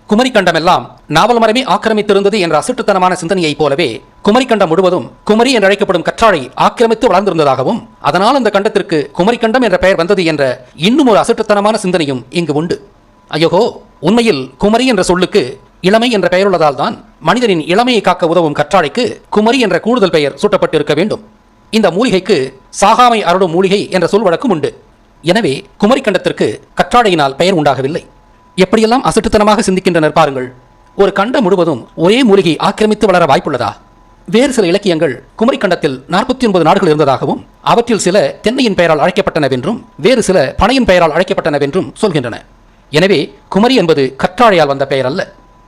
குமரிக்கண்டமெல்லாம் நாவல் மரமே ஆக்கிரமித்திருந்தது என்ற அசட்டுத்தனமான சிந்தனையைப் போலவே குமரிக்கண்டம் முழுவதும் குமரி என்றழைக்கப்படும் கற்றாழை ஆக்கிரமித்து வளர்ந்திருந்ததாகவும் அதனால் அந்த கண்டத்திற்கு குமரிக்கண்டம் என்ற பெயர் வந்தது என்ற இன்னும் ஒரு அசட்டுத்தனமான சிந்தனையும் இங்கு உண்டு. ஐயோகோ, உண்மையில் குமரி என்ற சொல்லுக்கு இளமை என்ற பெயருள்ளதால் தான் மனிதனின் இளமையை காக்க உதவும் கற்றாழைக்கு குமரி என்ற கூடுதல் பெயர் சூட்டப்பட்டிருக்க வேண்டும். இந்த மூலிகைக்கு சாகாமை அருளும் மூலிகை என்ற சொல் வழக்கும் உண்டு. எனவே குமரிக்கண்டத்திற்கு கற்றாழையினால் பெயர் உண்டாகவில்லை. எப்படியெல்லாம் அசட்டுத்தனமாக சிந்திக்கின்றனர் பாருங்கள். ஒரு கண்டம் முழுவதும் ஒரே மூலிகை ஆக்கிரமித்து வளர வாய்ப்புள்ளதா? வேறு சில இலக்கியங்கள் குமரிக்கண்டத்தில் 49 நாடுகள் இருந்ததாகவும் அவற்றில் சில தென்னையின் பெயரால் அழைக்கப்பட்டனவென்றும் வேறு சில பனையின் பெயரால் அழைக்கப்பட்டனவென்றும் சொல்கின்றன. எனவே குமரி என்பது கற்றாழையால் வந்த பெயர் அல்ல.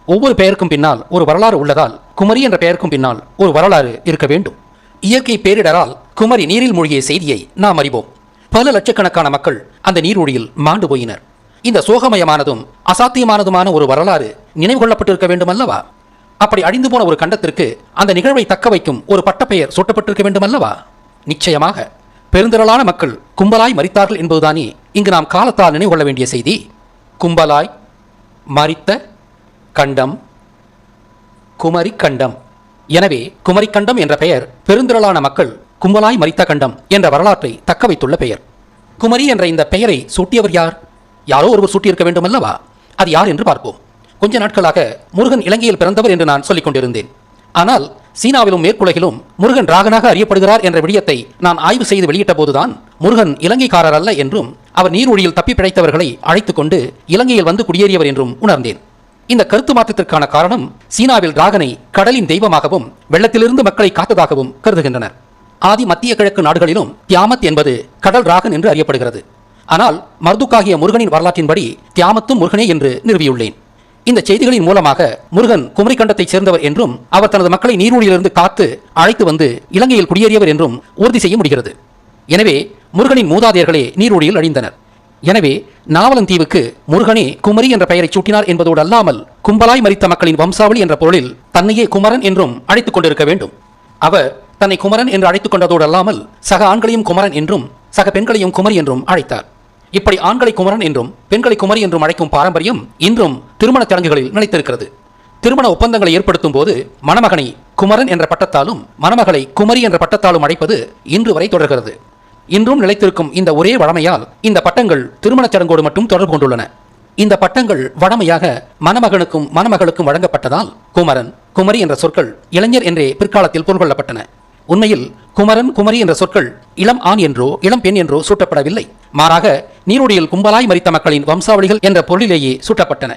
ஒவ்வொரு பெயருக்கும் பின்னால் ஒரு வரலாறு உள்ளதால் குமரி என்ற பெயருக்கும் பின்னால் ஒரு வரலாறு இருக்க வேண்டும். இயற்கை பேரிடரால் குமரி நீரில் மூழ்கிய செய்தியை நாம் அறிவோம். பல லட்சக்கணக்கான மக்கள் அந்த நீரூழியில் மாண்டு போயினர். இந்த சோகமயமானதும் அசாத்தியமானதுமான ஒரு வரலாறு நினைவு கொள்ளப்பட்டிருக்க வேண்டும் அல்லவா? அப்படி அழிந்து போன ஒரு கண்டத்திற்கு அந்த நிகழ்வை தக்க வைக்கும் ஒரு பட்டப்பெயர் சூட்டப்பட்டிருக்க வேண்டும் அல்லவா? நிச்சயமாக பெருந்திரளான மக்கள் கும்பலாய் மரித்தார்கள் என்பதுதானே இங்கு நாம் காலத்தால் நினைவு கொள்ள வேண்டிய செய்தி. கும்பலாய் மரித்த கண்டம் குமரி கண்டம். எனவே குமரிக்கண்டம் என்ற பெயர் பெருந்திரளான மக்கள் கும்பலாய் மரித்த கண்டம் என்ற வரலாற்றை தக்க வைத்துள்ள பெயர். குமரி என்ற இந்த பெயரை சூட்டியவர் யார்? யாரோ ஒருவர் சூட்டியிருக்க வேண்டும் அல்லவா? அது யார் என்று பார்ப்போம். கொஞ்ச நாட்களாக முருகன் இலங்கையில் பிறந்தவர் என்று நான் சொல்லிக் கொண்டிருந்தேன். ஆனால் சீனாவிலும் மேற்குலகிலும் முருகன் ராகனாக அறியப்படுகிறார் என்ற விடயத்தை நான் ஆய்வு செய்து வெளியிட்ட போதுதான் முருகன் இலங்கைக்காரர் அல்ல என்றும் அவர் நீர்வழியில் தப்பி பிழைத்தவர்களை அழைத்துக் கொண்டு இலங்கையில் வந்து குடியேறியவர் என்றும் உணர்ந்தேன். இந்த கருத்து மாற்றத்திற்கான காரணம் சீனாவில் ராகனை கடலின் தெய்வமாகவும் வெள்ளத்திலிருந்து மக்களை காத்ததாகவும் கருதுகின்றனர். ஆதி மத்திய கிழக்கு நாடுகளிலும் தியாமத் என்பது கடல் ராகன் என்று அறியப்படுகிறது. ஆனால் மர்துக்காகிய முருகனின் வரலாற்றின்படி தியாமத்தும் முருகனே என்று நிறுவியுள்ளேன். இந்த செய்திகளின் மூலமாக முருகன் குமரிக்கண்டத்தைச் சேர்ந்தவர் என்றும் அவர் தனது மக்களை நீரூழியிலிருந்து காத்து அழைத்து வந்து இலங்கையில் குடியேறியவர் என்றும் உறுதி செய்ய முடிகிறது. எனவே முருகனின் மூதாதையர்களே நீரூழியில் அழிந்தனர். எனவே நாவலந்தீவுக்கு முருகனே குமரி என்ற பெயரை சூட்டினார் என்பதோடு அல்லாமல் கும்பலாய் மரித்த மக்களின் வம்சாவளி என்ற பொருளில் தன்னையே குமரன் என்றும் அழைத்துக் கொண்டிருக்க வேண்டும். அவர் தன்னை குமரன் என்று அழைத்துக் கொண்டதோடு அல்லாமல் சக ஆண்களையும் குமரன் என்றும் சக பெண்களையும் குமரி என்றும் அழைத்தார். இப்படி ஆண்களை குமரன் என்றும் பெண்களை குமரி என்றும் அழைக்கும் பாரம்பரியம் இன்றும் திருமண சடங்குகளில் நிலைத்திருக்கிறது. திருமண ஒப்பந்தங்களை ஏற்படுத்தும் போது மணமகனை குமரன் என்ற பட்டத்தாலும் மணமகளை குமரி என்ற பட்டத்தாலும் அழைப்பது இன்று வரை தொடர்கிறது. இன்றும் நிலைத்திருக்கும் இந்த ஒரே வழமையால் இந்த பட்டங்கள் திருமணச் சடங்கோடு மட்டும் தொடர்பு கொண்டுள்ளன. இந்த பட்டங்கள் வழமையாக மணமகனுக்கும் மணமகளுக்கும் வழங்கப்பட்டதால் குமரன் குமரி என்ற சொற்கள் இளைஞர் என்றே பிற்காலத்தில் பொருள் கொள்ளப்பட்டன. உண்மையில் குமரன் குமரி என்ற சொற்கள் இளம் ஆண் என்றோ இளம் பெண் என்றோ சூட்டப்படவில்லை. மாறாக நீரூழியில் கும்பலாய் மரித்த மக்களின் வம்சாவளிகள் என்ற பொருளிலேயே சூட்டப்பட்டன.